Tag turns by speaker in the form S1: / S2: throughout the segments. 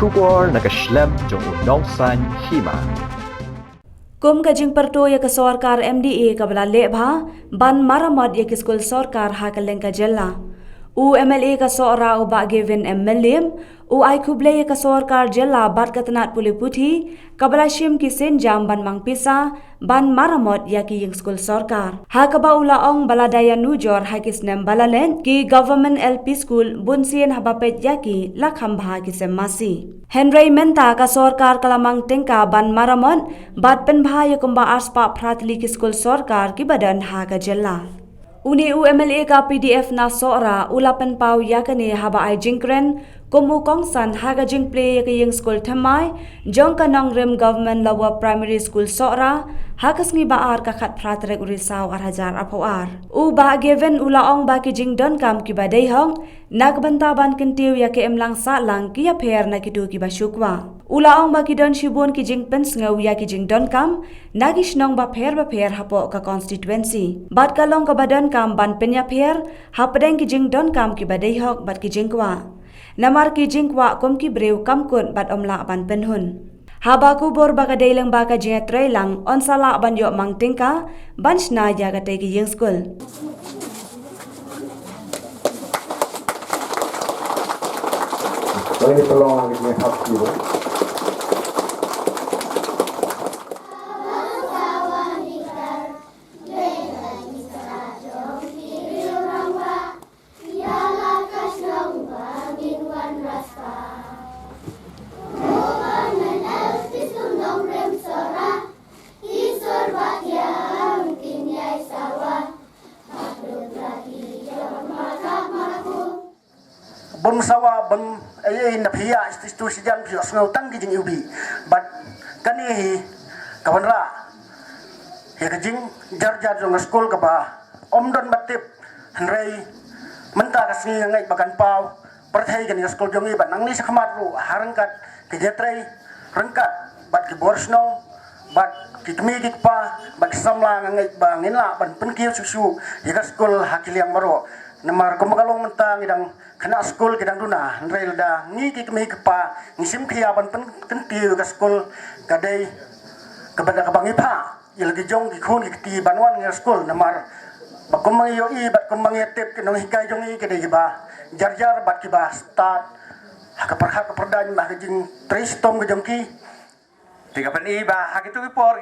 S1: Shubor nakaslem jong unongsan hima.
S2: Kum kajing perto ya ke sorkar MDA kabla lebha ban maramad ya ke skul sorkar hakaleng ka jella. U MLA ka sora u ba given MLM u ai kuble ya ka sorkar jella bat katanat puli puthi kabla shim ki sen jam ban mang pisa ban maramad ya ki yung skul sorkar. Hakaba ula ong baladaya nujor hakis nem balalen ki government LP school bunsien habapet ya ki lakham bha ki semasi. Henry Menta ka sorkar kalamang tingka ban maramon bat pen bhaya kumba aspa pratli ki skul sorkar ki badan ha ka jella. Uni UMLA ka PDF na sora ulapan pau yakane haba ai jingkren kumu kongsan haga jingple ka yung skul thamai jong ka nong rem government lawa primary school sora hakas ngi baar ka khat pratrek urisaw arhajar apoar u ba given ulaong ba ki jing don kam ki badai hong nagbanta ban kentiu ya ke emlang sa lang ki ya pher na kitu ki basukwa ulaong ba ki don shibun ki jing pens ngau ya ki jing don kam nagish nong ba pher hapo ka constituency bat kalong ka badan kam ban penya pher hapdeng ki jing don kam ki badai hok bat ki jing kwa namar ki jing kwa kom ki breu kam kun bat omla ban penhun haba ku bor baka daileng baka jing trailang on sala ban yo mang tingka ban shna ya ka te ki jing school
S3: Ini tolong lagi hap gitu. Bom sawa bom na pia institusi jan pio snau tang kijing ubi but kani hi kawanra he kijing jar jong skol ka ba omdon batip hanrei menta kasni ngai bakan pau perthai kan skol jongi ba nangni sakhamat ru harangkat kijetrei rangkat bat ki borsno bat kitmi kitpa bat samla ngai ba nginla ban penkiu susu ya skol hakiliang maro namar kumagalong mentang idang kena skol kidang duna nrel da ngi ki kemi kepa ngisim khiaban pen kentiu ka skol kadai kabada kabangi pha ilagi jong ki khun ki ti banwan ngi skol namar bakum mangi yo i bat kum mangi tep ki nong hikai jong i kadai ba jar jar bat ki ba start hak perhak perdan bah jing tristom ke jong ki
S4: tiga pen i ba hak itu ki por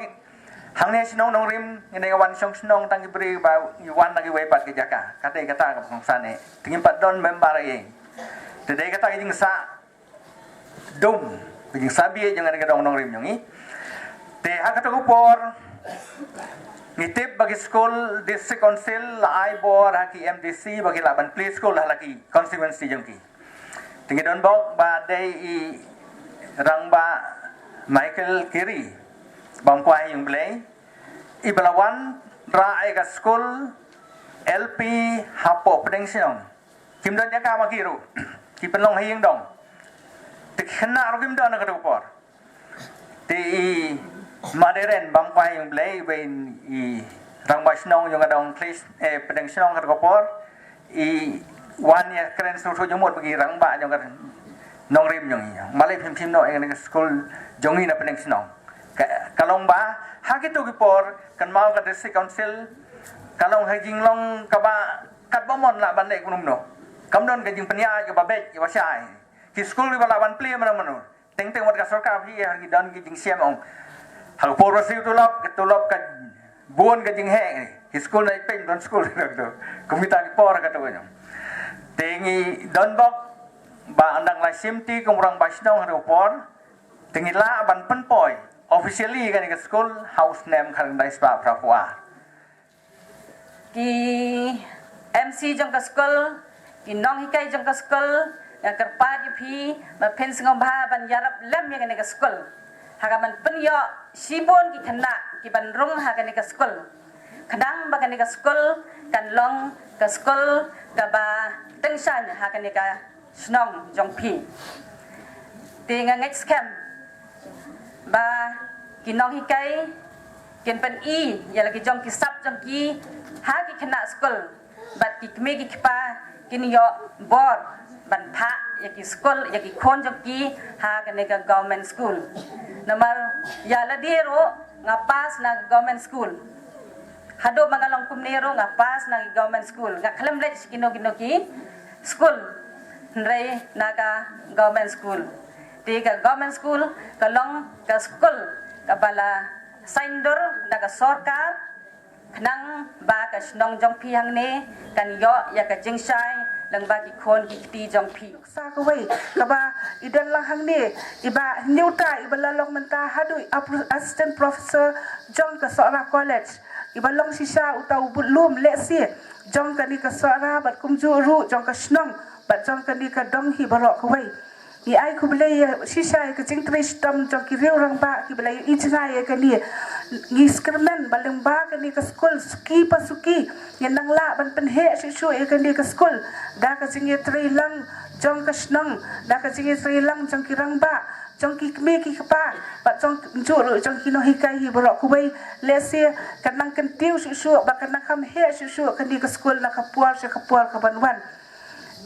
S4: hang ne sinong nong rim ngene wan song sinong tang ki bri ba wan lagi we pat ki jaka kata ka pong sane tingin pat don member e tedai kata jing sa dum jing sabi jang ngene dong nong rim nyongi te hak to por ngitip bagi school district council la ai bor haki MDC bagi laban play school laki constituency jongki tingin don bok ba dei i rangba Michael Kiri bangkwai yung blay ibalawan ra ay ka school LP hapo pedengsiong kim don jaka makiru ki penlong hiyeng dong tikhna ro kim don na kadupor ti maderen bangkwai yung blay ben i rangba snong yung adong place pedengsiong kadupor i one year kren su jomot bagi rangba yung nong rim yung malay phim no ang school jongi na pedengsiong kalong ba hakitu gipor kan mau ka district council kalong hajing long kaba kat bomon la ban le kunum no kamdon ka jing penya ka babet ka wasai ki school ri bala ban play mana manu teng teng wat ka sarkar hi har ki dan ki jing siam ong hal por rasi tulop ka buon ka jing he ki school na pen don school do komita ki por ka to nyam tengi don bok ba andang la simti kumrang basnong har por tengi la ban penpoi officially kan ke school house name kan dai spa prapua
S5: ki MC jong ka school ki nong hikai jong ka school yang kerpa di phi ma pen singom bha ban yarap lem yang ke school haga ban penyo sibon ki khana ki ban rung ha kan ke school kadang ba kan ke school kan long ka school ka ba tengshan ha kan ke snong jong phi tinga next camp ba kinong hikai ken pen i ya lagi jong ki sap jong ki ha ki kena school bat ki kme ki pa kin yo bor ban pha yaki school yaki khon joki ha kene ka government school namar ya ladiro nga pas na government school hado mangalong kumnero nga pas na government school nga klemlet kino ki school nrai naga government school tiga government school kalong ka school kabala saindor naga sorkar nang ba ka snong jong pi hang ne kan yo ya ka jingsai lang ba ki khon ki ti jong pi
S6: sa ko wei kaba idan lang hang ne iba niuta iba lalong menta hadu assistant professor jong ka sora college iba long sisa utau bulum leksi jong ka ni ka sora bat kum juru jong ka snong bat jong ka ni ka dong hi barok ko wei ni ai ku belai sisa ka jing tri stam jong ki riu rang ba ki belai ijna ya ka ni ngiskermen balang ba ka ni ka school suki pasuki yan nang la ban pen he su ya ka ni ka school da ka jing tri lang jong ka snong da ka jing tri lang jong ki rang ba jong ki me ki pa ba jong juru jong ki no hikai hi borok ku bai lesi kan nang kan tiu su ba kan nang kham he su ka ni ka school na ka puar ka banwan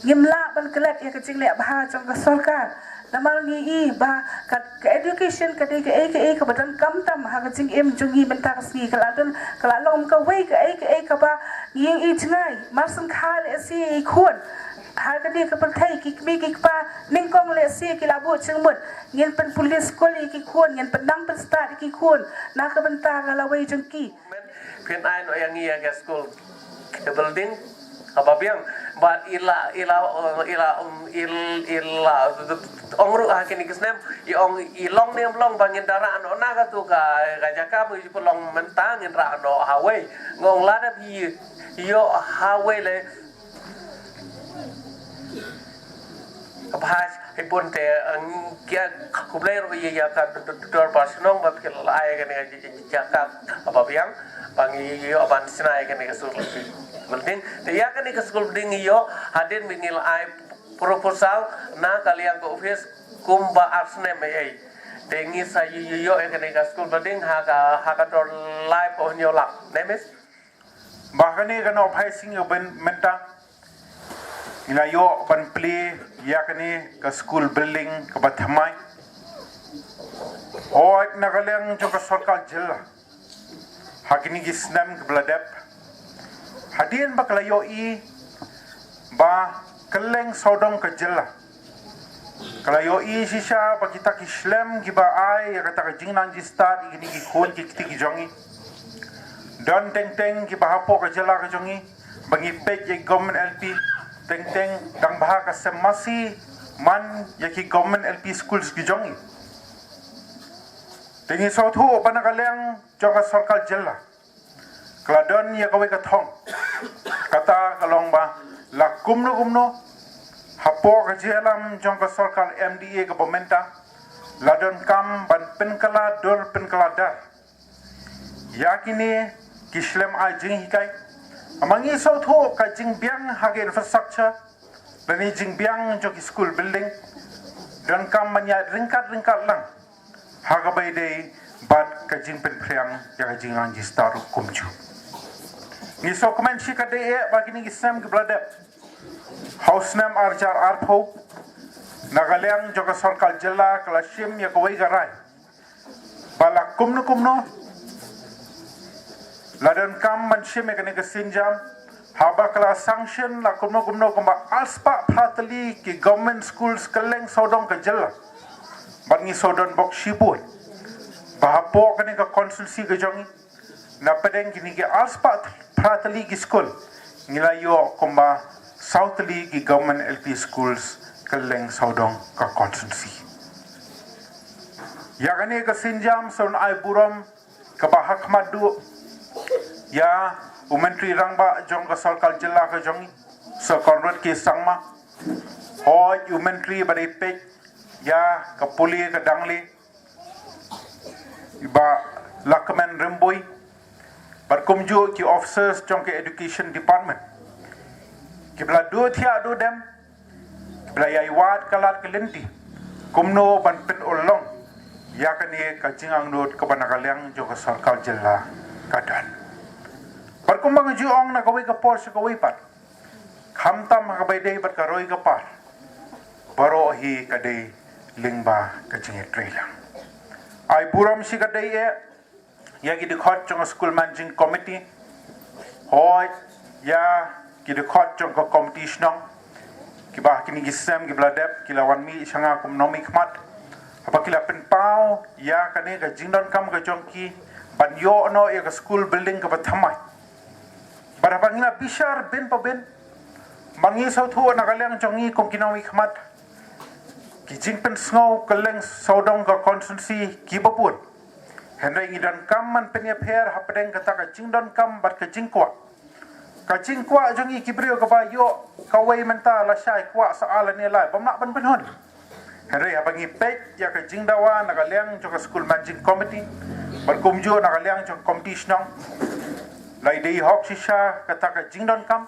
S6: ngimla ban kelat ya kecing le bah jong ka sarkar namal ngi I ba ka education ka ka badan kam tam ha kecing em jongi bentar si kaladon kalalom ka wei ka ba ngi I chngai marsan khal si khon ha ka di ka perthai ki mi ki pa ning kong le si ki labu chengmut ngin pen police kol ki khon ngin pen dang pen start ki khon na ka bentar la wei jong ki
S7: pen ai no yang ia ga school ke building ababiang but ila ongru akin ikisnem ilong nem long bangin dara ano naga tu ka jaka bu pelong mentang in ra no highway ngong lada bi yo highway le bahas ipun te kia kublai ro ya ka dor pasnong ba kel ai kan jaka ababiang bangi yo ban sinai kan ke sul penting dia kan ke school ding yo hadin bingil ai proposal na kalian ke office kumba arsne mai dengi sa yo kan ke school ding ha ka dor live on your lap nemes
S8: bahkan ni kan op sing yo ben menta ila yo ban play ya kan ke school building ke bathamai oh na kalian jo ke sarkar jilla hakini gisnam ke bladap hadian bakalayo I ba keleng sodong ke jilla kalayo I sisa ba kita ki shlem ki ba ai kata ka jingnan ji start igini ki khon ki ti ki jongi dan teng ki ba hapo ka jilla ka jongi bangi pej ye government LP teng dang bah ka semasi man ye ki government LP schools ki jongi tengi sothu panakaleng joka sarkar jilla Keladon ya kawai katong kata kalong ba la kumno hapo ka jelam jong ka sarkar MDA ka pementa ladon kam ban penkala dor penkala dar yakini kislem a jing hikai amangi sotho ka jing biang hage infrastructure bani jing biang jong school building dan kam manya ringkat lang haga bai dei bat ka jing pen priang ya ka jing anji star kumju ni so komen shi ka dei bagi ni gisam ke bladap house name arjar artho nagaliang joka sarkar jilla kalashim ya kawai garai bala kumno ladan kam manshim ya kene kesinjam haba kala sanction la kumno kumba alspa pratali ki government schools keleng sodong ke jilla bangi sodon bok shibut bahapo kene ka consultancy ke jongi na pedeng kini ke alspa pratali ki school ngilayo kumba southly ki government LP schools keleng sodong ka consultancy ya kene ka sinjam son ai buram ka bahak madu ya umentri rangba jong ka sarkar jilla ka jongi so konrad ki sangma ho umentri badai pej ya ka puli ka dangli iba lakman remboy berkumju ki officers jong ke education department ki bla do thia do dem bla yai wat kalat kelenti kumno ban pen olong ya kani ka jingang dot ka banakaliang jong ka sarkar jilla kadan berkumbang juong na kawai ka por sa kawai pat khamtam ka bay day bat ka roy ka par baro hi kadai lingba kajing trailang ai buram si kadai ya ki dikhot chong school managing committee hoi ya ki dikhot chong ko competition ki bah kini gisem ki bladep ki lawan mi sanga kum nomi khmat apa kila pen pau ya kane ka jingdon kam ka chong ki ban yo no ya ka school building ka bathamai bara bangina bishar ben pa ben mangi sau thu na kaleng chongi kum kinomi khmat ki jingpen snow kaleng saudong ka constituency ki bapun henry ngidan kam man penya pher hapdeng kata ka jingdon kam bat ka jingkwa jongi kibrio ka ba yo ka wei menta la shai kwa sa ala ne lai bamna ban ben hon henry abangi pet ya ka jingdawa na kaleng ka school managing committee bar kumjo na kaleng ka competition lai dei hok shisha kata ka jingdon kam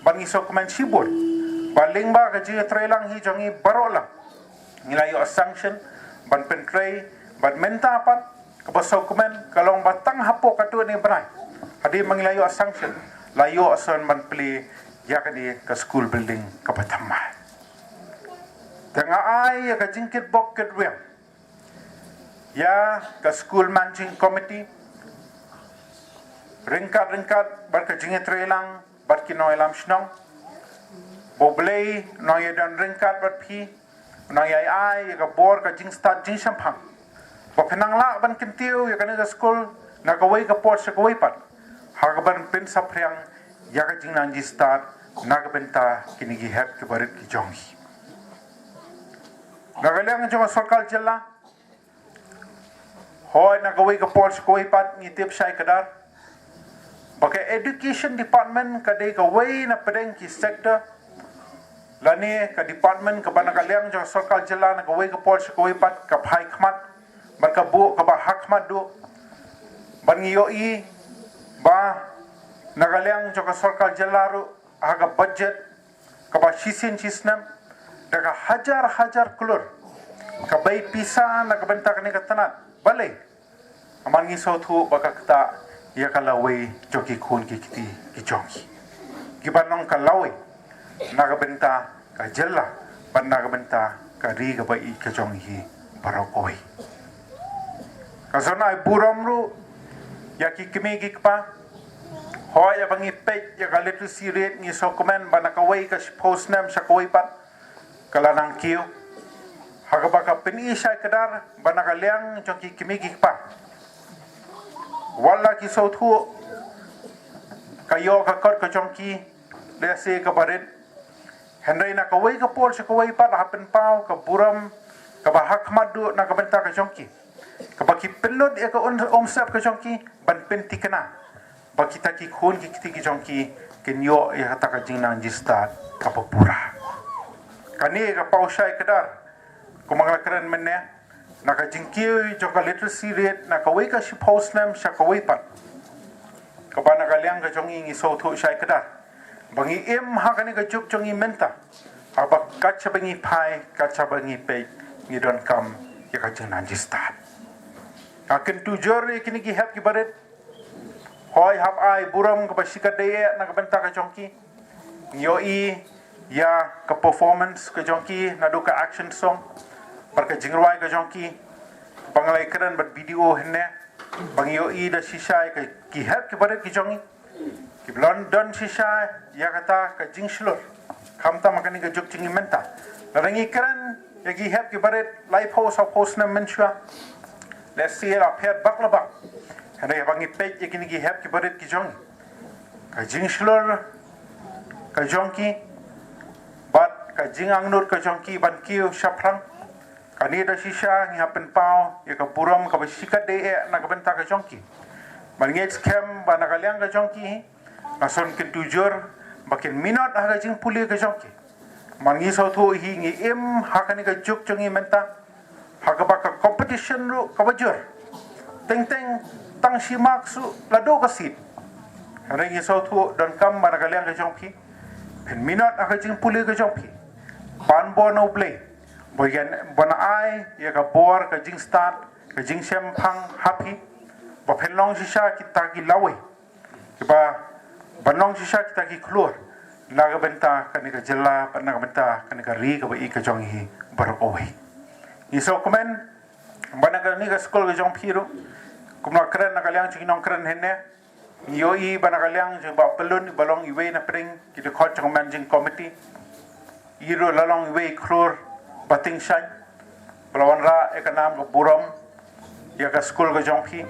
S8: bangi dokumen sibul baling ba ka jing trailang hi jongi barola ngilayo sanction ban pentrei ban menta pat ka dokumen kalong batang hapo katu ni brai hadi mangilayo sanction layo ason ban pli yakani ka school building ka bathamma tanga ai ka jingkit bok ketwe ya ka school managing committee ringkat bar ka jing trailang bat kinoy lam snong boblei noy dan ringkat bat phi noy ai ka bor ka jing start jing sampang ba penang la ban kintiu ya kana school na ka wei ka port sa ka wei pat ha ka ban pen sapriang ya ka jing nan ji start na ka benta kinigi hep ke barit ki jongi na ka lang jong sarkal jilla hoy na ka wei ka port sa ka wei pat ni tip sai kadar baka education department kadai ka way na pedeng ki sector lani ka department ka bana kalyang jo sarkal jilla na ka way ka pol ka way pat ka phai khmat ban ka bu ka ba hak khmat du ban yo i ba na kalyang jo ka sarkal jilla ru aga budget ka ba shisin chisnam daga hajar klur ka bay pisa na ka benta kani ka tanat balai aman ngi so thu baka kata ya kalawai joki khun ki kiti ki jongi ki banong kalawai naga benta ka jella ban naga benta ka ri ga bai ka jongi barokoi ka sonai buram ru ya ki kimi gi pa hoya bangi pet ya ka literacy rate ni dokumen banaka wai ka post nam sakoi pat kala nang kiu haga baka peni sai kadar banaka liang joki kimi gi pa wala ki sauthu kayo ka kor ka chongki lese ka barit henry na ka wei ka pol sa ka wei pat hapen pau ka buram ka ba hak madu na ka benta ka chongki ka ba ki pelod e ka omsap ka chongki ban penti kana ba kita ki khun ki kiti ki chongki kenyo e hata ka jingna jista ka papura kani ka pau sai kadar kumangla keren menne naka jingkiu joka literacy rate naka wei ka post nam sha ka wei pat ka bana ka liang ka jongi ngi so thu shai kadar bangi em ha ka ni ka juk jongi menta aba ka cha bangi pai ka cha bangi pe ngi don kam ya ka jing nan ji start ka ken tu jore kini ki hap ki baret hoi hap ai buram ka basika de naka benta ka jongi yo i ya ka performance ka jongi na do ka action song barka jingrwai ka jonki bangalai keren bat video henne bangyo i da shisha ka ki hep ki bare ki jongi ki london shisha ya kata ka jingslor kamta makani ka jok jingi menta rangi keren ya ki hep ki bare live house of host na menchua let's see la pet bakla bak hene bangi pet ya kini ki hep ki bare ki jongi ka jingslor ka jonki bat ka jingang nur ka jonki ban kiu shaprang kani da shisha ngi hapen pau ya ka buram ka basika de na ka benta ka jonki bangi scam ba na kalyang ka jonki nason kin tujur bakin minot ha jing puli ka jonki mangi so tho hi ngi em ha kani ka juk jongi menta ha ka ba ka competition ru ka bajur teng tang si maksu la do ka sit rangi so tho don kam ba na kalyang ka jonki pen minot ha jing puli ka jonki ban bo no play boyan bona ai ya ka bor ka jing start ka jing sem phang happy ba phelong shisha kita ki lawe ba banong shisha kita ki klur naga benta kanika jela pat naga benta kanika ri ka bai ka jong hi bar owe iso komen bana ka ni ka skol ka jong phiro kumna kren na kalyang chi nong kren henne yo i bana kalyang jong ba pelun balong iwe na pring ki de khot chong managing committee iro lalong iwe kror bating shan balawan ra ekanam ko buram ya ka skol ka jong phi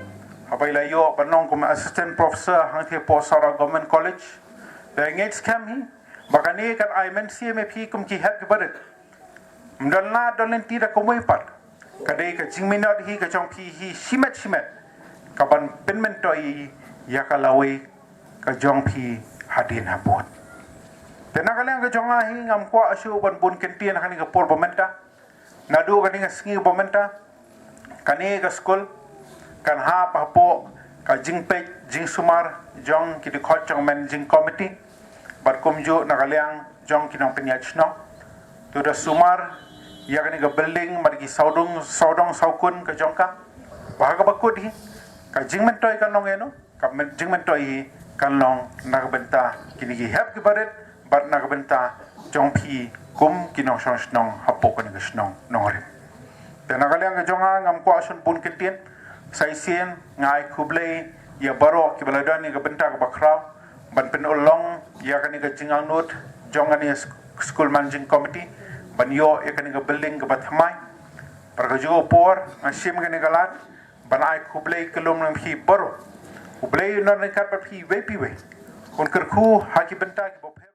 S8: abai la yo banong kum assistant professor hang the po sara government college the ngets kam hi bakani kan ai men CMP kum ki hat ke badet mdalna dolen tira ko moi pat kadai ka jingminot hi ka jong phi hi simet kaban penmen toi ya ka lawe ka jong phi hadin hapot tenakalang ka jong hi ngam kwa asu ban bun kentien hani ka por bomenta nadu kani ka sngi bomenta kani ka skol kan ha pa po ka jingpe jing sumar jong ki de khot chong managing committee bar kumju nakalang jong kinong penyachno tu da sumar ya kani ka building margi saudong saukun ka jongka bahaga bakut hi ka jingmen toy kan long eno ka jingmen toy kan long nakabenta kini gi hep ki baret bar nakabenta jong phi kum kinong snong hapo kan ga snong nongre te nakalang ka jonga ngam kwa sun pun kitien sai sien ngai kublei ya baro ki baladani ka benta ka bakra ban pen ulong ya kani ka jingang not jongani school managing committee ban yo e kani ka building ka bathamai par ka jo por asim kani ka lat ban ai kublei kelum nam hi baro kublei non ka pa phi we pi we kon kerku haki benta ki